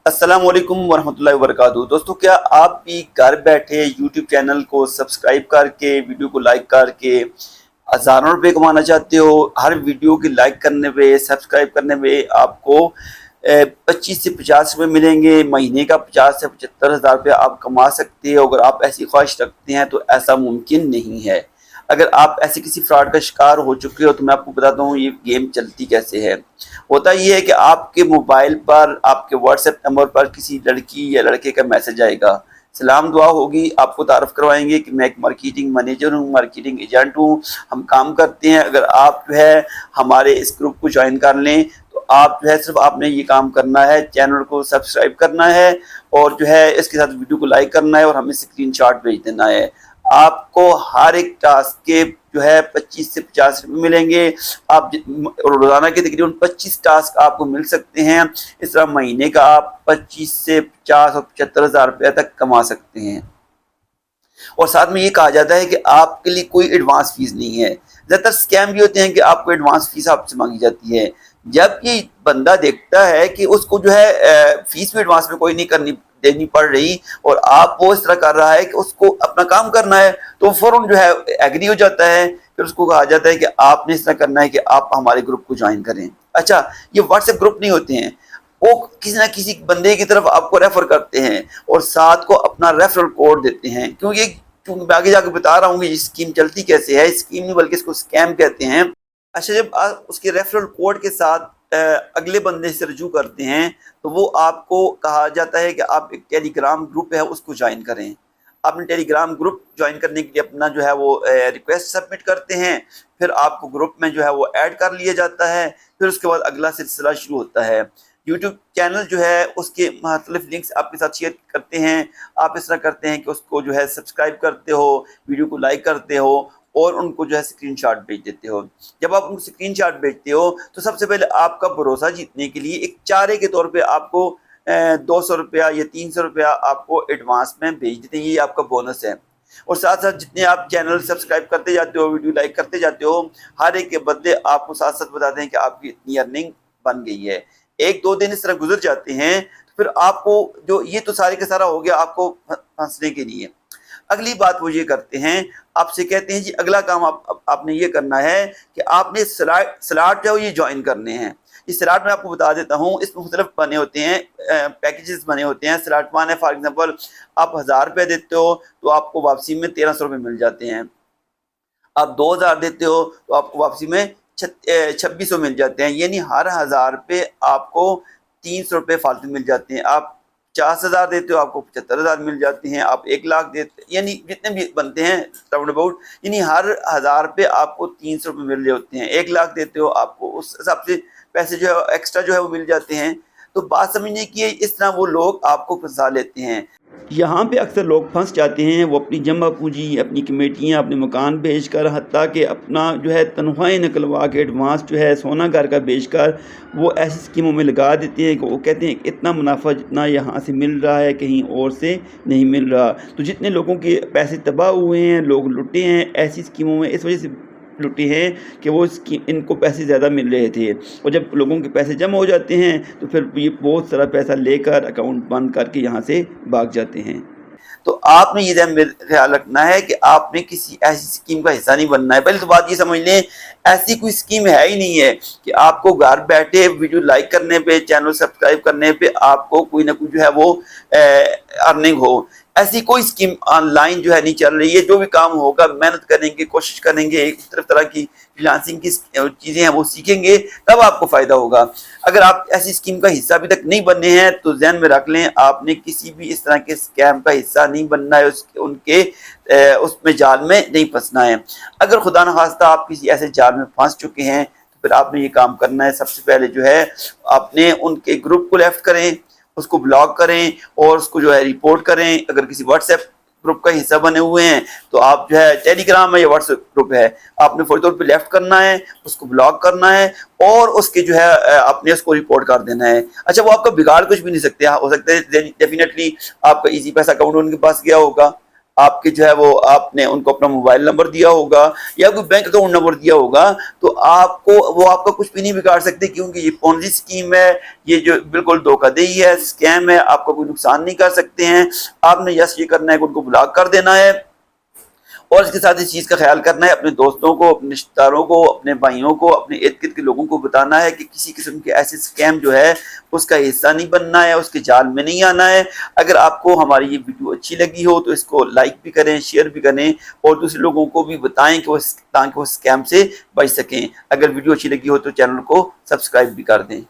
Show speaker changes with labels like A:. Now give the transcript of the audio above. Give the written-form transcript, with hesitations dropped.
A: अस्सलाम वालेकुम वरहमतुल्लाहि वबरकातुहू। दोस्तों, क्या आप भी घर बैठे यूट्यूब चैनल को सब्सक्राइब करके वीडियो को लाइक करके हज़ारों रुपए कमाना चाहते हो? हर वीडियो की लाइक करने पे, सब्सक्राइब करने पे आपको 25 से 50 रुपये मिलेंगे। महीने का 50 से 75 हज़ार रुपये आप कमा सकते हो। अगर आप ऐसी ख्वाहिश रखते हैं तो ऐसा मुमकिन नहीं है। अगर आप ऐसे किसी फ्रॉड का शिकार हो चुके हो तो मैं आपको बताता हूँ ये गेम चलती कैसे है। होता ये है कि आपके मोबाइल पर, आपके व्हाट्सएप नंबर पर किसी लड़की या लड़के का मैसेज आएगा, सलाम दुआ होगी, आपको तारफ़ करवाएंगे कि मैं एक मार्केटिंग मैनेजर हूँ, मार्केटिंग एजेंट हूँ, हम काम करते हैं। अगर आप जो है हमारे इस ग्रुप को ज्वाइन कर लें तो आप जो है सिर्फ आपने ये काम करना है, चैनल को सब्सक्राइब करना है और जो है इसके साथ वीडियो को लाइक करना है और हमें स्क्रीनशॉट भेज देना है। आपको हर एक टास्क के जो है 25 से 50 रुपये मिलेंगे। आप रोजाना के तकरीबन 25 टास्क आपको मिल सकते हैं। इस तरह महीने का आप 25 से 50 और 75 हज़ार रुपये तक कमा सकते हैं। और साथ में ये कहा जाता है कि आपके लिए कोई एडवांस फीस नहीं है। ज़्यादातर स्कैम भी होते हैं कि आपको एडवांस फीस आपसे मांगी जाती है। जब ये बंदा देखता है कि उसको जो है फीस भी एडवांस में कोई नहीं करनी देनी पड़ रही और आप वो इस तरह कर रहा है कि उसको अपना काम करना है, तो फौरन जो है एग्री हो जाता है। फिर उसको कहा जाता है कि आपने इस तरह करना है कि आप हमारे ग्रुप को ज्वाइन करें। अच्छा, ये व्हाट्सएप ग्रुप नहीं होते हैं, वो किसी ना किसी बंदे की तरफ आपको रेफर करते हैं और साथ को अपना रेफरल कोड देते हैं। क्योंकि मैं आगे जाकर बता रहा हूँ कि ये स्कीम चलती कैसे है। स्कीम नहीं बल्कि इसको स्कैम कहते हैं। अच्छा, जब आप उसके रेफरल कोड के साथ अगले बंदे से रजू करते हैं तो वो आपको कहा जाता है कि आप एक टेलीग्राम ग्रुप है उसको ज्वाइन करें। आपने टेलीग्राम ग्रुप ज्वाइन करने के लिए अपना जो है वो रिक्वेस्ट सबमिट करते हैं। फिर आपको ग्रुप में जो है वो ऐड कर लिया जाता है। फिर उसके बाद अगला सिलसिला शुरू होता है। यूट्यूब चैनल जो है उसके मुख्तलिफ लिंक्स आपके साथ शेयर करते हैं। आप इस तरह करते हैं कि उसको जो है सब्सक्राइब करते हो, वीडियो को लाइक करते हो और उनको जो है स्क्रीनशॉट भेज देते हो। जब आप उनको स्क्रीनशॉट भेजते हो तो सबसे पहले आपका भरोसा जीतने के लिए एक चारे के तौर पे आपको 200 रुपया या 300 रुपया आपको एडवांस में भेज देते हैं। ये आपका बोनस है। और साथ साथ जितने आप चैनल सब्सक्राइब करते जाते हो, वीडियो लाइक करते जाते हो, हर एक के बदले आपको साथ साथ बताते हैं कि आपकी इतनी अर्निंग बन गई है। एक दो दिन इस तरह गुजर जाते हैं तो फिर आपको जो ये तो सारे का सारा हो गया आपको फंसने के लिए। अगली बात वो ये करते हैं, आपसे कहते हैं जी अगला काम आपने ये करना है कि आपने स्लॉट जो ये ज्वाइन करने हैं। इस स्लॉट में आपको बता देता हूँ, इसमें मुख्तलिफ बने होते हैं, पैकेजेस बने होते हैं। स्लॉट 1 है, फॉर एग्जांपल आप 1000 रुपये देते हो तो आपको वापसी में 1300 रुपये मिल जाते हैं। आप 2000 देते हो तो आपको वापसी में 2600 मिल जाते हैं। यानी हर 1000 रुपये आपको 300 रुपये फालतू मिल जाते हैं। आप 50,000 देते हो आपको 75,000 मिल जाते हैं। आप 1 लाख देते, यानी जितने भी बनते हैं राउंड अबाउट, यानी हर 1000 रुपये आपको 300 रुपये मिल रहे होते हैं। 1 लाख देते हो आपको उस हिसाब से पैसे जो है एक्स्ट्रा जो है वो मिल जाते हैं। तो बात समझने की है, इस तरह वो लोग आपको फंसा लेते हैं। यहाँ पे अक्सर लोग फंस जाते हैं। वो अपनी जमा पूंजी, अपनी कमेटियाँ, अपने मकान बेचकर, हत्ता कि अपना जो है तनख्वाहें निकलवा के एडवांस जो है सोना घर का बेचकर वो ऐसी स्कीमों में लगा देते हैं कि वो कहते हैं इतना मुनाफा जितना यहाँ से मिल रहा है कहीं और से नहीं मिल रहा। तो जितने लोगों के पैसे तबाह हुए हैं, लोग लुटे हैं ऐसी स्कीमों में, इस वजह से लुटे हैं कि वो इनको पैसे ज़्यादा मिल रहे थे। और जब लोगों के पैसे जमा हो जाते हैं तो फिर ये बहुत सारा पैसा लेकर अकाउंट बंद करके यहाँ से भाग जाते हैं। तो आपने ये ध्यान में ख्याल रखना है कि आपने किसी ऐसी स्कीम का हिस्सा नहीं बनना है। पहले तो बात ये समझ लें, ऐसी कोई स्कीम है ही नहीं है कि आपको घर बैठे वीडियो लाइक करने पे, चैनल सब्सक्राइब करने पे आपको कोई ना कोई जो है वो अर्निंग हो। ऐसी कोई स्कीम ऑनलाइन जो है नहीं चल रही है। जो भी काम होगा मेहनत करेंगे, कोशिश करेंगे, एक तरह की फ्रीलांसिंग की चीज़ें हैं वो सीखेंगे, तब आपको फ़ायदा होगा। अगर आप ऐसी स्कीम का हिस्सा अभी तक नहीं बने हैं तो ध्यान में रख लें, आपने किसी भी इस तरह के स्कैम का हिस्सा नहीं बनना है, उनके उसमें जाल में नहीं फंसना है। अगर खुदा न खास्ता आप किसी ऐसे जाल में फंस चुके हैं तो फिर आपने ये काम करना है। सबसे पहले जो है आपने उनके ग्रुप को लेफ्ट करें, उसको ब्लॉक करें और उसको जो है रिपोर्ट करें। अगर किसी व्हाट्सएप ग्रुप का हिस्सा बने हुए हैं तो आप जो है टेलीग्राम है या व्हाट्सएप ग्रुप है, आपने फौरी तौर पे लेफ्ट करना है, उसको ब्लॉक करना है और उसके जो है आपने उसको रिपोर्ट कर देना है। अच्छा, वो आपका बिगाड़ कुछ भी नहीं सकते। हो सकता है डेफिनेटली आपका इजी पैसा अकाउंट उनके पास गया होगा, آپ کے جو ہے وہ آپ نے ان کو اپنا موبائل نمبر دیا ہوگا یا کوئی بینک اکاؤنٹ نمبر دیا ہوگا تو آپ کو وہ آپ کا کچھ بھی نہیں بگاڑ سکتے، کیونکہ یہ پونزی اسکیم ہے، یہ جو بالکل دھوکہ دہی ہے، اسکیم ہے، آپ کا کوئی نقصان نہیں کر سکتے ہیں۔ آپ نے یس یہ کرنا ہے کہ ان کو بلاک کر دینا ہے، اور اس کے ساتھ اس چیز کا خیال کرنا ہے، اپنے دوستوں کو، اپنے رشتہ داروں کو، اپنے بھائیوں کو، اپنے ارد گرد کے لوگوں کو بتانا ہے کہ کسی قسم کے ایسے اسکیم جو ہے اس کا حصہ نہیں بننا ہے، اس کے جال میں نہیں آنا ہے۔ اگر آپ کو ہماری یہ ویڈیو اچھی لگی ہو تو اس کو لائک بھی کریں، شیئر بھی کریں، اور دوسرے لوگوں کو بھی بتائیں کہ تاکہ وہ اسکیم سے بچ سکیں۔ اگر ویڈیو اچھی لگی ہو تو چینل کو سبسکرائب بھی کر دیں۔